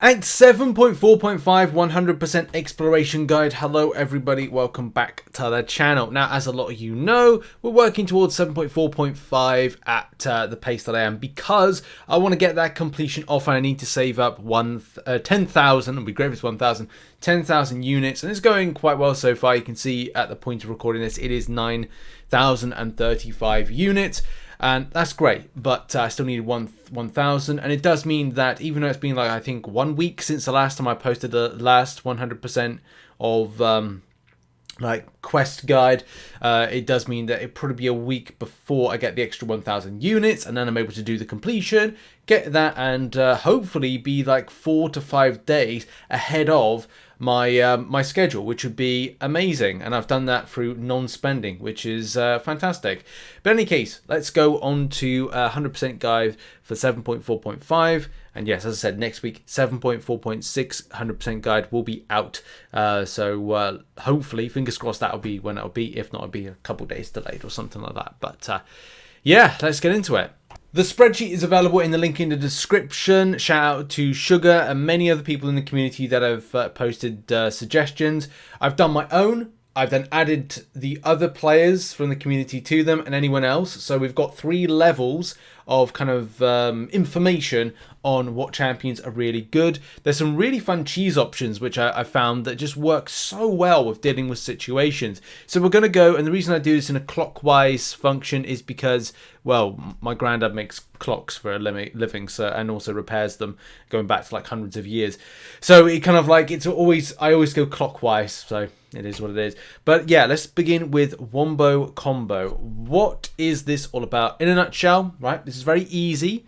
Act 7.4.5 100% exploration guide. Hello everybody, welcome back to the channel. Now, as a lot of you know, we're working towards 7.4.5 at the pace that I am because I want to get that completion off and I need to save up 10,000, it'll be great if it's 1,000, 10,000 units, and it's going quite well so far. You can see at the point of recording this, it is 9,035 units. And that's great, but I still need 1,000, and it does mean that even though it's been like, I think 1 week since the last time I posted the last 100% of like quest guide, it does mean that it'll probably be a week before I get the extra 1,000 units, and then I'm able to do the completion, get that, and hopefully be like 4 to 5 days ahead of my my schedule, which would be amazing. And I've done that through non-spending, which is fantastic. But in any case, let's go on to 100% guide for 7.4.5. And yes, as I said, next week 7.4.6 100% guide will be out. So hopefully, fingers crossed, that'll be when it'll be. If not, it'll be a couple days delayed or something like that. But yeah, let's get into it. The spreadsheet is available in the link in the description. Shout out to Sugar and many other people in the community that have posted suggestions. I've done my own. I've then added the other players from the community to them and anyone else. So we've got 3 levels of kind of information on what champions are really good. There's some really fun cheese options which I found that just work so well with dealing with situations. So we're going to go, and the reason I do this in a clockwise function is because, well, my granddad makes clocks for a living, so, and also repairs them going back to like hundreds of years. So it kind of like, I always go clockwise, so it is what it is. But yeah, let's begin with Wombo combo. What is this all about? In a nutshell, right, this is very easy.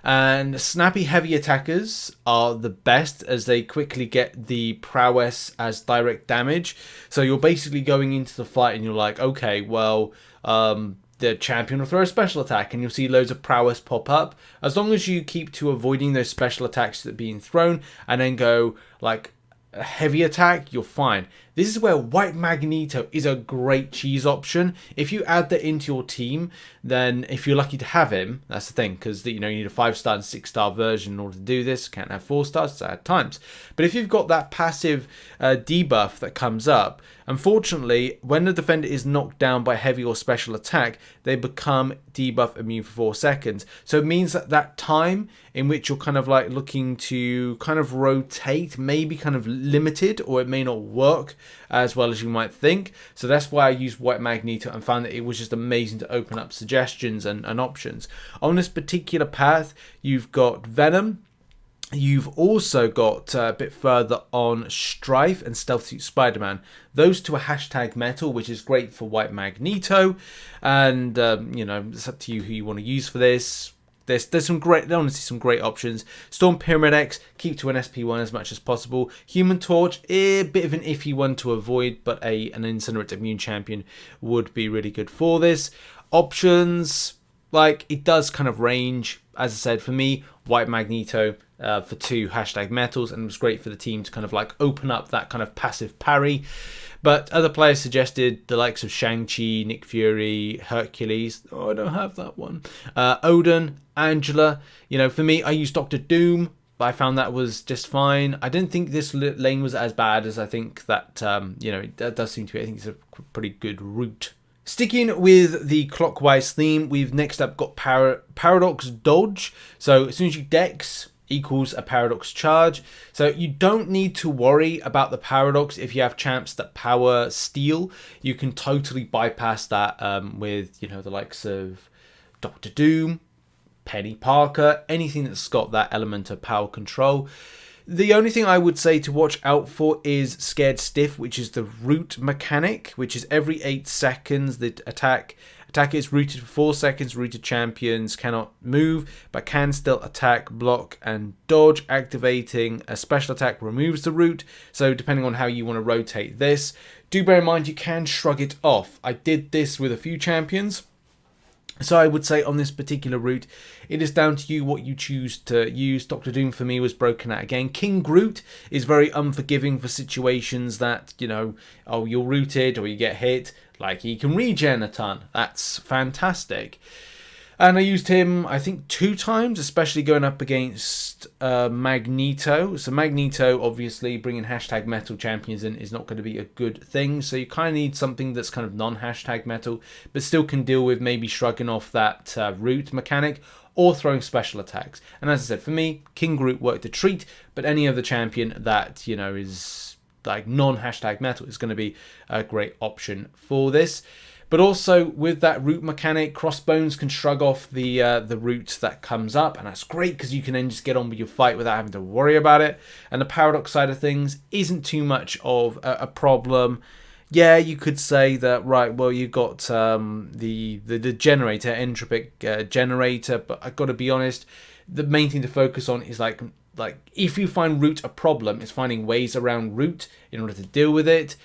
And snappy heavy attackers are the best as they quickly get the prowess as direct damage. So you're basically going into the fight and you're like, okay, well, the champion will throw a special attack and you'll see loads of prowess pop up. As long as you keep to avoiding those special attacks that are being thrown and then go like a heavy attack, you're fine. This is where White Magneto is a great cheese option. If you add that into your team, then if you're lucky to have him, that's the thing, because you need a 5-star and 6-star version in order to do this. Can't have 4 stars, so at times. But if you've got that passive debuff that comes up, unfortunately, when the defender is knocked down by heavy or special attack, they become debuff immune for 4 seconds. So it means that that time in which you're kind of like looking to kind of rotate may be kind of limited, or it may not work as well as you might think. So that's why I used White Magneto and found that it was just amazing to open up suggestions and options. On this particular path, you've got Venom. You've also got a bit further on Strife and Stealth Suit Spider-Man. Those two are hashtag metal, which is great for White Magneto. And, it's up to you who you want to use for this. There's some great, honestly, some great options. Storm Pyramid X, keep to an SP1 as much as possible. Human Torch, a bit of an iffy one to avoid, but an Incinerate Immune Champion would be really good for this. Options, like, it does kind of range. As I said, for me, White Magneto for 2 hashtag metals, and it was great for the team to kind of like open up that kind of passive parry. But other players suggested the likes of Shang-Chi, Nick Fury, Hercules. Oh, I don't have that one. Odin, Angela. For me, I used Dr. Doom, but I found that was just fine. I didn't think this lane was as bad as I think that, it does seem to be. I think it's a pretty good route. Sticking with the clockwise theme, we've next up got Paradox Dodge. So as soon as you dex equals a paradox charge. So you don't need to worry about the paradox if you have champs that power steal. You can totally bypass that with, the likes of Dr. Doom, Penny Parker, anything that's got that element of power control. The only thing I would say to watch out for is Scared Stiff, which is the root mechanic, which is every 8 seconds the attacker is rooted for 4 seconds. Rooted champions cannot move, but can still attack, block, and dodge. Activating a special attack removes the root. So depending on how you want to rotate this, do bear in mind you can shrug it off. I did this with a few champions. So I would say on this particular route, it is down to you what you choose to use. Dr. Doom for me was broken out again. King Groot is very unforgiving for situations that, you're rooted or you get hit. Like, he can regen a ton. That's fantastic. And I used him, I think, 2 times, especially going up against Magneto. So Magneto, obviously, bringing hashtag metal champions in is not going to be a good thing. So you kind of need something that's kind of non-hashtag metal, but still can deal with maybe shrugging off that root mechanic or throwing special attacks. And as I said, for me, King Groot worked a treat, but any other champion that, you know, is like non-hashtag metal is going to be a great option for this. But also with that root mechanic, Crossbones can shrug off the root that comes up, and that's great because you can then just get on with your fight without having to worry about it. And the paradox side of things isn't too much of a problem. Yeah, you could say that, right, well, you've got the generator, entropic generator, but I've got to be honest, the main thing to focus on is like if you find root a problem, it's finding ways around root in order to deal with it.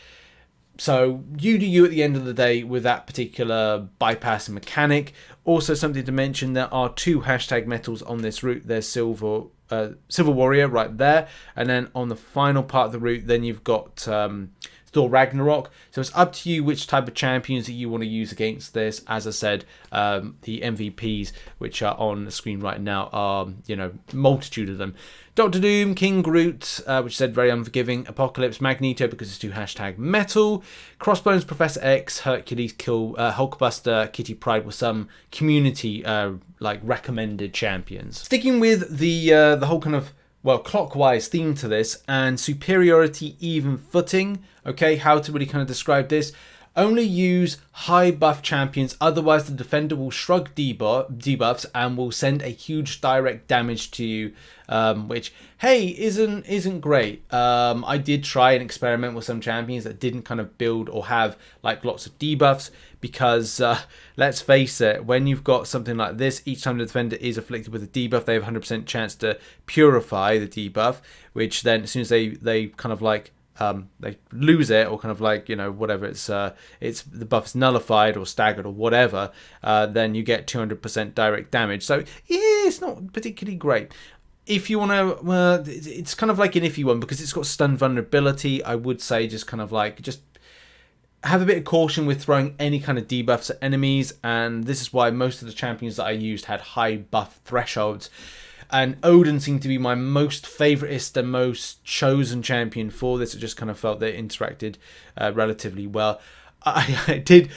So you do you at the end of the day with that particular bypass mechanic. Also, something to mention, there are 2 hashtag metals on this route. There's Silver Warrior right there, and then on the final part of the route, then you've got Thor Ragnarok. So it's up to you which type of champions that you want to use against this. As I said, the MVPs which are on the screen right now are, you know, multitude of them. Doctor Doom, King Groot, which said very unforgiving, Apocalypse, Magneto because it's 2 hashtag metal, Crossbones, Professor X, Hercules, Hulkbuster, Kitty Pryde with some community like recommended champions. Sticking with the whole kind of, well, clockwise theme to this, and superiority, even footing. Okay, how to really kind of describe this. Only use high buff champions, otherwise the defender will shrug debuffs and will send a huge direct damage to you, which, hey, isn't great. I did try and experiment with some champions that didn't kind of build or have like lots of debuffs, because let's face it, when you've got something like this, each time the defender is afflicted with a debuff, they have 100% chance to purify the debuff, which then as soon as they kind of like they lose it, or kind of like, you know, whatever, it's the buff is nullified or staggered or whatever, then you get 200% direct damage. So yeah, it's not particularly great. If you want to, it's kind of like an iffy one because it's got stun vulnerability. I would say just kind of like, just have a bit of caution with throwing any kind of debuffs at enemies, and this is why most of the champions that I used had high buff thresholds. And Odin seemed to be my most favoritist and most chosen champion for this. I just kind of felt that it interacted relatively well. I did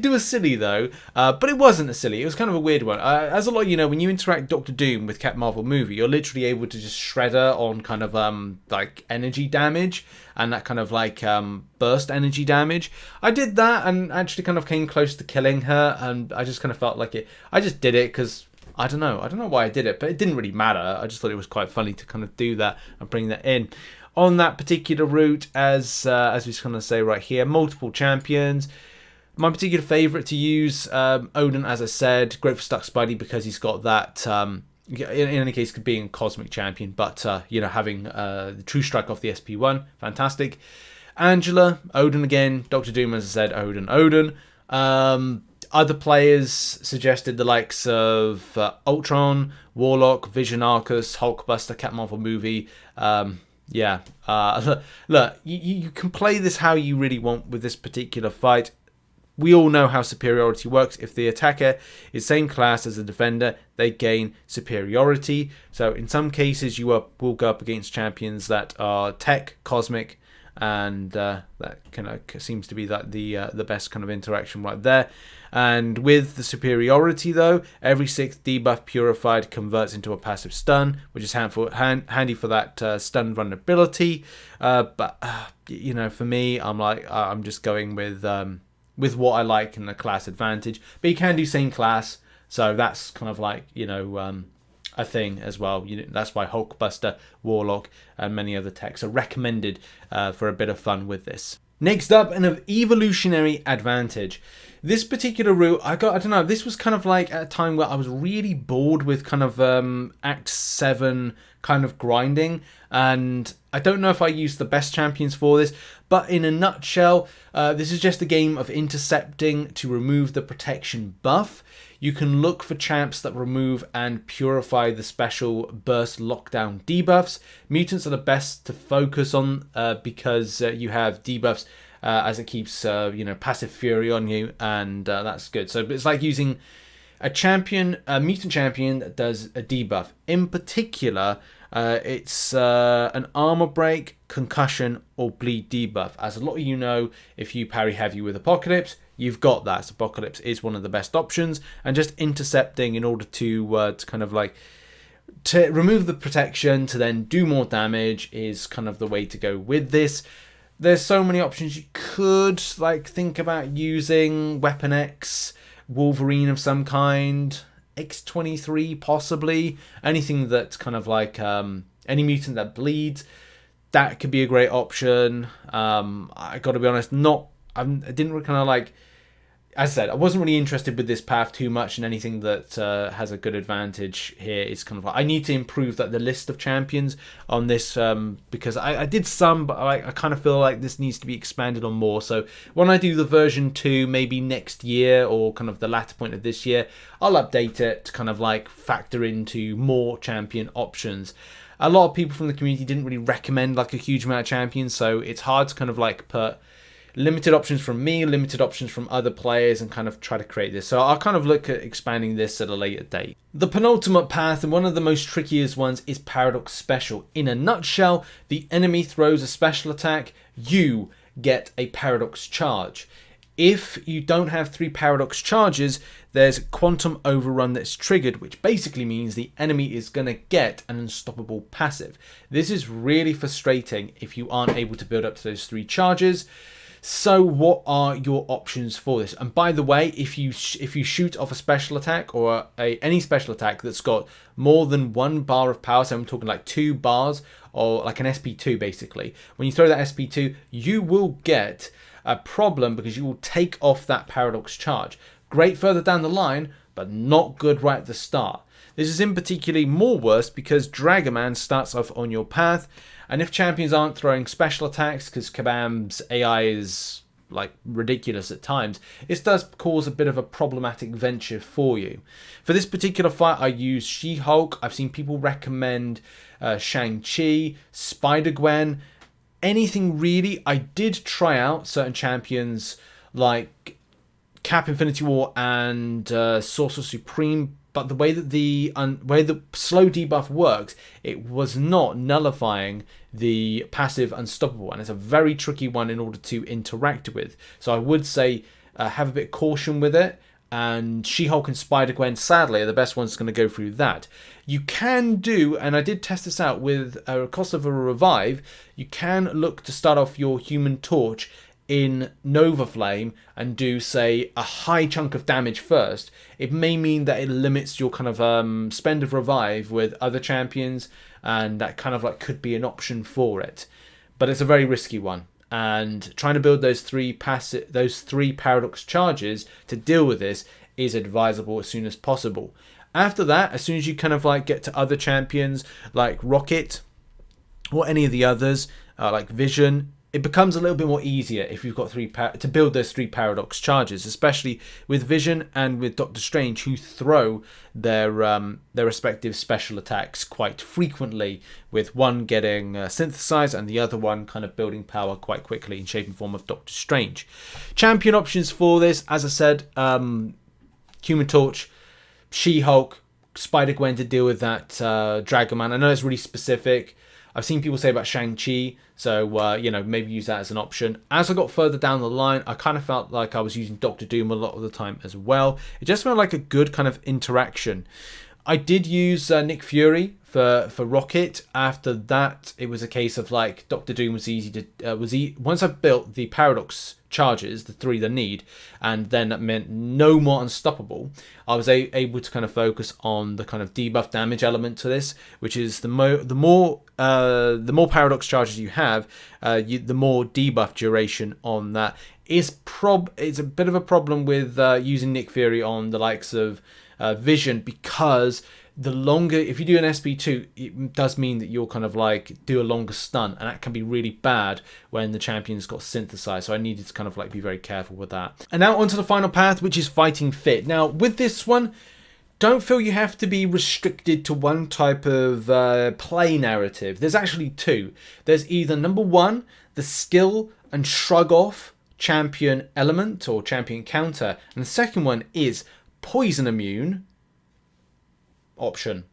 do a silly though, but it wasn't a silly. It was kind of a weird one. As a lot of you know, when you interact Doctor Doom with Captain Marvel movie, you're literally able to just shred her on kind of like energy damage and that kind of like burst energy damage. I did that and actually kind of came close to killing her, and I just kind of felt like it. I just did it because I don't know why I did it, but it didn't really matter. I just thought it was quite funny to kind of do that and bring that in. On that particular route, as we just kind of say right here, multiple champions. My particular favourite to use, Odin, as I said, great for Stuck Spidey because he's got that, in any case, being a cosmic champion, but, you know, having the true strike off the SP1, fantastic. Angela, Odin again, Doctor Doom, as I said, Odin. Other players suggested the likes of Ultron, Warlock, Vision Arcus, Hulkbuster, Captain Marvel movie. Look, you can play this how you really want with this particular fight. We all know how superiority works. If the attacker is same class as the defender, they gain superiority. So in some cases, you will go up against champions that are tech, cosmic, and that kind of seems to be that the best kind of interaction right there. And with the superiority though, every 6th debuff purified converts into a passive stun, which is handy for that stun vulnerability. But you know, for me, I'm just going with what I like in the class advantage. But you can do same class, so that's kind of like, you know, a thing as well. That's why Hulkbuster, Warlock, and many other techs are recommended for a bit of fun with this. Next up, an evolutionary advantage. This particular route, I don't know, this was kind of like at a time where I was really bored with kind of Act 7 kind of grinding, and I don't know if I used the best champions for this, but in a nutshell, this is just a game of intercepting to remove the protection buff. You can look for champs that remove and purify the special burst lockdown debuffs. Mutants are the best to focus on because you have debuffs as it keeps passive fury on you, and that's good. So it's like using A mutant champion that does a debuff. In particular, it's an armor break, concussion, or bleed debuff. As a lot of you know, if you parry heavy with Apocalypse, you've got that. So Apocalypse is one of the best options, and just intercepting in order to kind of like to remove the protection to then do more damage is kind of the way to go with this. There's so many options you could like think about using. Weapon X, Wolverine of some kind, X-23 possibly. Anything that's kind of like any mutant that bleeds, that could be a great option. I got to be honest, I didn't really kind of like. As I said, I wasn't really interested with this path too much, and anything that has a good advantage here is kind of like, I need to improve the list of champions on this because I did some, but I kind of feel like this needs to be expanded on more. So when I do the version 2, maybe next year or kind of the latter point of this year, I'll update it to kind of like factor into more champion options. A lot of people from the community didn't really recommend like a huge amount of champions, so it's hard to kind of like put limited options from me, limited options from other players, and kind of try to create this. So I'll kind of look at expanding this at a later date. The penultimate path, and one of the most trickiest ones, is Paradox Special. In a nutshell, the enemy throws a special attack, you get a Paradox charge. If you don't have 3 Paradox charges, there's Quantum Overrun that's triggered, which basically means the enemy is going to get an unstoppable passive. This is really frustrating if you aren't able to build up to those 3 charges. So what are your options for this? And by the way, if you shoot off a special attack or any special attack that's got more than 1 bar of power, so I'm talking like 2 bars or like an SP2 basically, when you throw that SP2, you will get a problem because you will take off that Paradox charge. Great further down the line, but not good right at the start. This is in particularly more worse because DragonMan starts off on your path, and if champions aren't throwing special attacks, because Kabam's AI is like ridiculous at times, this does cause a bit of a problematic venture for you. For this particular fight, I use She-Hulk. I've seen people recommend Shang-Chi, Spider-Gwen, anything really. I did try out certain champions like Cap Infinity War and Sorcerer Supreme, but the way that the slow debuff works, it was not nullifying the passive Unstoppable, and it's a very tricky one in order to interact with. So I would say have a bit of caution with it, and She-Hulk and Spider-Gwen sadly are the best ones going to go through that. You can do, and I did test this out with a cost of a revive, you can look to start off your Human Torch in Nova Flame and do, say, a high chunk of damage first. It may mean that it limits your kind of spend of revive with other champions, and that kind of like could be an option for it. But it's a very risky one, and trying to build those 3 Paradox charges to deal with this is advisable as soon as possible. After that, as soon as you kind of like get to other champions like Rocket or any of the others like Vision, it becomes a little bit more easier if you've got to build those 3 Paradox charges, especially with Vision and with Doctor Strange, who throw their respective special attacks quite frequently, with one getting synthesized and the other one kind of building power quite quickly in shape and form of Doctor Strange. Champion options for this, as I said, Human Torch, She-Hulk, Spider-Gwen to deal with that DragonMan. I know it's really specific. I've seen people say about Shang-Chi, so maybe use that as an option. As I got further down the line, I kind of felt like I was using Doctor Doom a lot of the time as well. It just felt like a good kind of interaction. I did use Nick Fury for Rocket. After that, it was a case of like Doctor Doom was easy to once I built the Paradox charges, the 3 they need, and then that meant no more Unstoppable, I was able to kind of focus on the kind of debuff damage element to this, which is the more Paradox charges you have, the more debuff duration on that. It's a bit of a problem with using Nick Fury on the likes of Vision, because the longer, if you do an SP2, it does mean that you'll kind of like do a longer stun, and that can be really bad when the champion's got synthesized. So I needed to kind of like be very careful with that. And now onto the final path, which is Fighting Fit. Now with this one, don't feel you have to be restricted to one type of play narrative. There's actually 2. There's either number 1, the skill and shrug off champion element or champion counter, and the second one is poison immune option.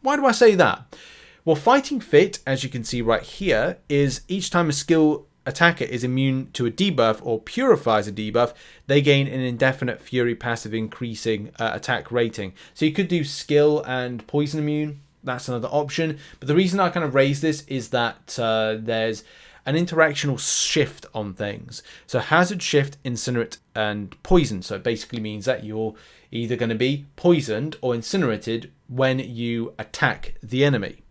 Why do I say that? Well, Fighting Fit, as you can see right here, is each time a skill attacker is immune to a debuff or purifies a debuff, they gain an indefinite Fury passive increasing attack rating. So you could do skill and poison immune. That's another option. But the reason I kind of raise this is that there's an interactional shift on things. So hazard shift, incinerate, and poison. So it basically means that you're either going to be poisoned or incinerated when you attack the enemy.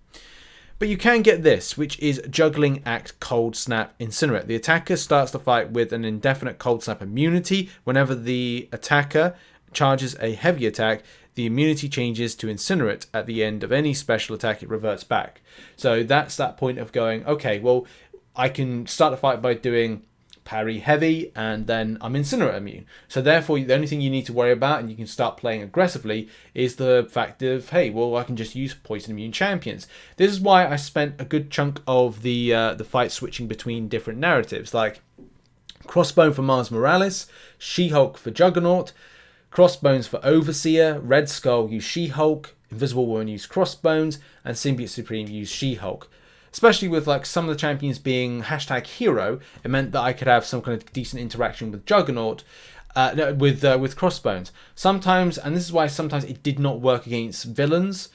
But you can get this, which is Juggling Act Cold Snap Incinerate. The attacker starts the fight with an indefinite Cold Snap immunity. Whenever the attacker charges a heavy attack, the immunity changes to Incinerate. At the end of any special attack, it reverts back. So that's that point of going, okay, well, I can start the fight by doing parry heavy, and then I'm Incinerate immune. So therefore, the only thing you need to worry about, and you can start playing aggressively, is the fact of, hey, well, I can just use poison immune champions. This is why I spent a good chunk of the fight switching between different narratives, like Crossbone for Mars Morales, She-Hulk for Juggernaut, Crossbones for Overseer, Red Skull use She-Hulk, Invisible Woman use Crossbones, and Symbiote Supreme use She-Hulk. Especially with like some of the champions being #hero, it meant that I could have some kind of decent interaction with Juggernaut, with Crossbones. Sometimes, and this is why sometimes it did not work against villains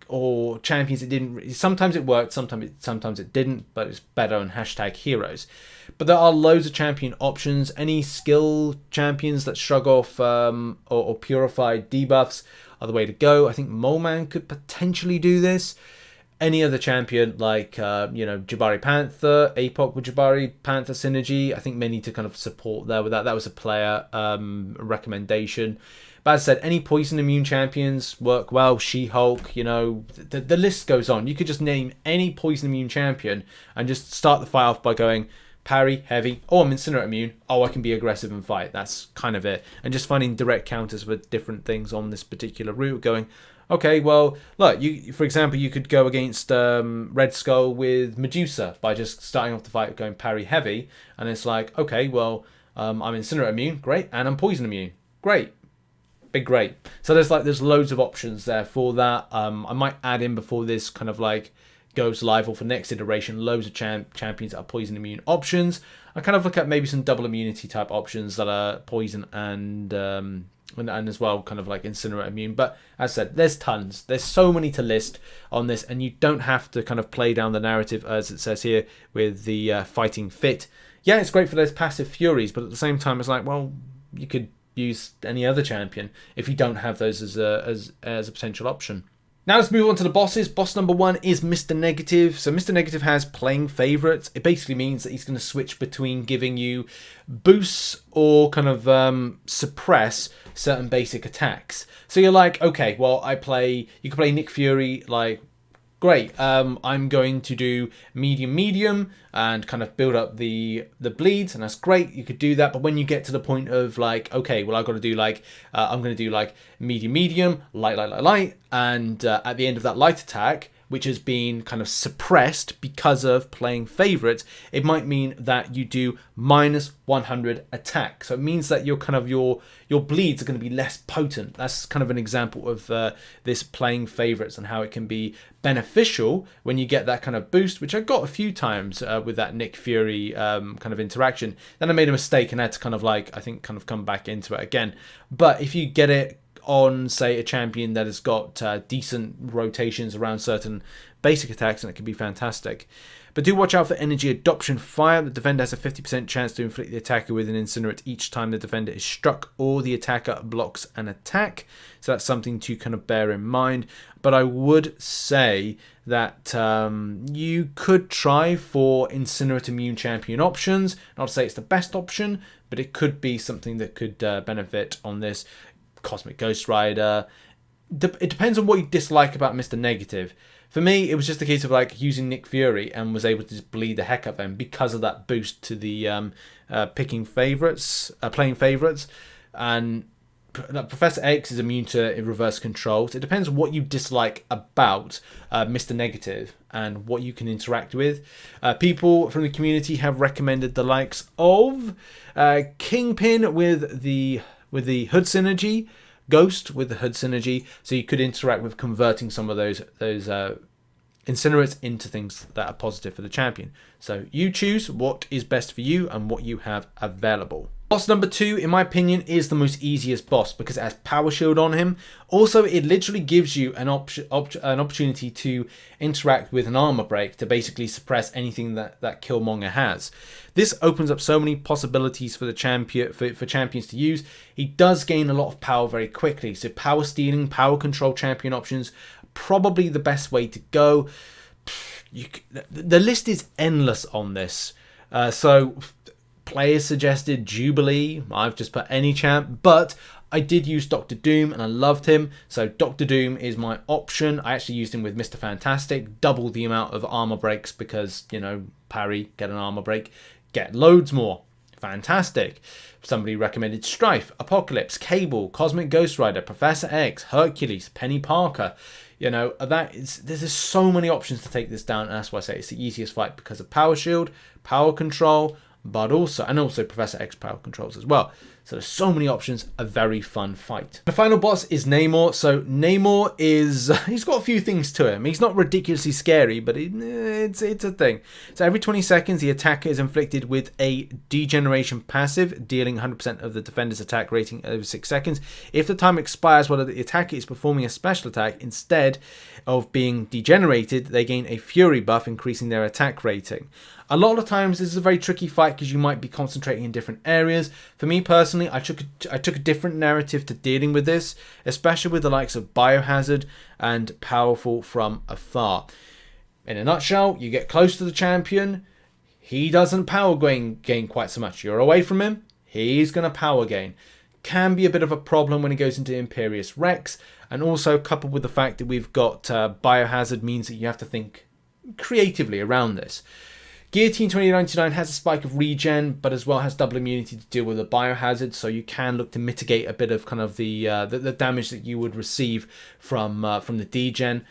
or champions. It didn't. Sometimes it worked, sometimes it didn't. But it's better on #heroes. But there are loads of champion options. Any skill champions that shrug off or purify debuffs are the way to go. I think Mole Man could potentially do this. Any other champion like, Jabari Panther, APOC with Jabari Panther synergy, I think may need to kind of support there with that. That was a player recommendation. But as I said, any poison immune champions work well. She-Hulk, the list goes on. You could just name any poison immune champion and just start the fight off by going parry, heavy, oh, I'm Incinerate immune, oh, I can be aggressive and fight. That's kind of it. And just finding direct counters with different things on this particular route, going, okay, well, look, for example, you could go against Red Skull with Medusa by just starting off the fight going parry heavy, and it's like, okay, well, I'm Incinerate immune, great, and I'm poison immune, great, big great. So there's loads of options there for that. I might add in before this kind of like goes live or for next iteration, loads of champions that are poison immune options. I kind of look at maybe some double immunity type options that are poison and as well kind of like Incinerate immune. But as I said, there's tons. There's so many to list on this, and you don't have to kind of play down the narrative as it says here with the Fighting Fit. Yeah, it's great for those passive furies, but at the same time, it's like, well, you could use any other champion if you don't have those as a potential option. Now let's move on to the bosses. Boss number 1 is Mr. Negative. So Mr. Negative has playing favorites. It basically means that he's going to switch between giving you boosts or kind of suppress certain basic attacks. So you're like, okay, well, you can play Nick Fury, like, great, I'm going to do medium and kind of build up the bleeds, and that's great, you could do that. But when you get to the point of like, okay, well, I've got to do like I'm going to do like medium, light, and at the end of that light attack, which has been kind of suppressed because of playing favorites, it might mean that you do minus 100 attack. So it means that your bleeds are going to be less potent. That's kind of an example of this playing favorites and how it can be beneficial when you get that kind of boost, which I got a few times with that Nick Fury kind of interaction. Then I made a mistake and had to kind of come back into it again. But if you get it on, say, a champion that has got decent rotations around certain basic attacks, and it can be fantastic. But do watch out for Energy Adoption Fire. The defender has a 50% chance to inflict the attacker with an Incinerate each time the defender is struck or the attacker blocks an attack. So that's something to kind of bear in mind. But I would say that you could try for Incinerate immune champion options. Not to say it's the best option, but it could be something that could benefit on this. Cosmic Ghost Rider. It depends on what you dislike about Mr. Negative. For me, it was just a case of like using Nick Fury and was able to just bleed the heck out of them because of that boost to the playing favorites, and Professor X is immune to reverse controls. It depends on what you dislike about Mr. Negative and what you can interact with. People from the community have recommended the likes of Kingpin with the Hood synergy, Ghost with the Hood synergy, so you could interact with converting some of those incinerates into things that are positive for the champion. So you choose what is best for you and what you have available. Boss number 2, in my opinion, is the most easiest boss because it has Power Shield on him. Also, it literally gives you an opportunity to interact with an armor break to basically suppress anything that Killmonger has. This opens up so many possibilities for the champion for champions to use. He does gain a lot of power very quickly. So power stealing, power control champion options, probably the best way to go. The list is endless on this. So players suggested Jubilee. I've just put any champ, but I did use Doctor Doom and I loved him. So Doctor Doom is my option. I actually used him with Mr. Fantastic, double the amount of armor breaks because, you know, parry, get an armor break, get loads more. Fantastic. Somebody recommended Strife, Apocalypse, Cable, Cosmic Ghost Rider, Professor X, Hercules, Penny Parker. You know, there's so many options to take this down, and that's why I say it's the easiest fight because of Power Shield, Power Control, but also Professor X power controls as well. So there's so many options, a very fun fight. The final boss is Namor. So Namor he's got a few things to him. He's not ridiculously scary, but it's a thing. So every 20 seconds, the attacker is inflicted with a degeneration passive, dealing 100% of the defender's attack rating over 6 seconds. If the time expires while the attacker is performing a special attack, instead of being degenerated, they gain a fury buff, increasing their attack rating. A lot of times this is a very tricky fight because you might be concentrating in different areas. For me personally, I took a different narrative to dealing with this, especially with the likes of Biohazard and Powerful from Afar. In a nutshell, you get close to the champion, he doesn't power gain quite so much. You're away from him, he's going to power gain. Can be a bit of a problem when he goes into Imperious Rex, and also coupled with the fact that we've got Biohazard means that you have to think creatively around this. Guillotine 2099 has a spike of regen, but as well has double immunity to deal with a biohazard, so you can look to mitigate a bit of kind of the damage that you would receive from the degen.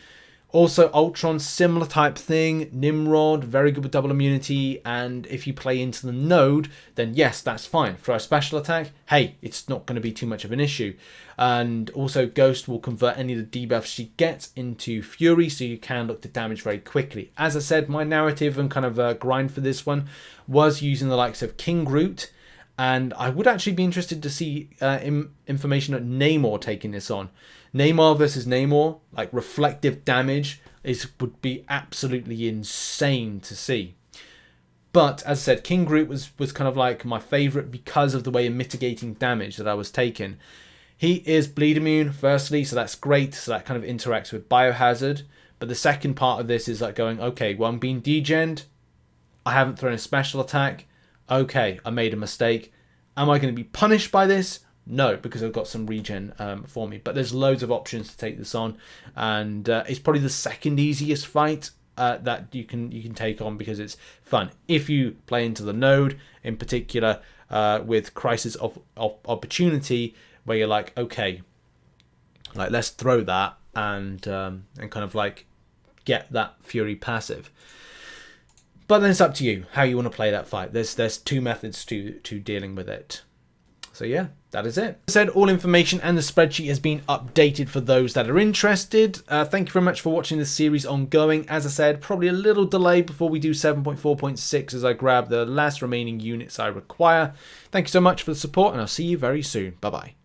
Also, Ultron, similar type thing. Nimrod, very good with double immunity, and if you play into the node, then yes, that's fine. For a special attack, hey, it's not going to be too much of an issue. And also, Ghost will convert any of the debuffs she gets into Fury, so you can look to damage very quickly. As I said, my narrative and kind of grind for this one was using the likes of King Groot, and I would actually be interested to see information on Namor taking this on. Namor versus Namor, like reflective damage, would be absolutely insane to see. But as I said, King Groot was kind of like my favourite because of the way of mitigating damage that I was taking. He is bleed immune, firstly, so that's great. So that kind of interacts with Biohazard. But the second part of this is like going, okay, well, I'm being degened. I haven't thrown a special attack. Okay, I made a mistake. Am I going to be punished by this? No, because I've got some regen for me. But there's loads of options to take this on. And it's probably the second easiest fight that you can take on because it's fun. If you play into the node, in particular, with Crisis of Opportunity, where you're like, okay, like let's throw that and kind of like get that Fury passive. But then it's up to you how you want to play that fight. There's two methods to dealing with it. So yeah, that is it. As I said, all information and the spreadsheet has been updated for those that are interested. Thank you very much for watching this series ongoing. As I said, probably a little delay before we do 7.4.6 as I grab the last remaining units I require. Thank you so much for the support, and I'll see you very soon. Bye-bye.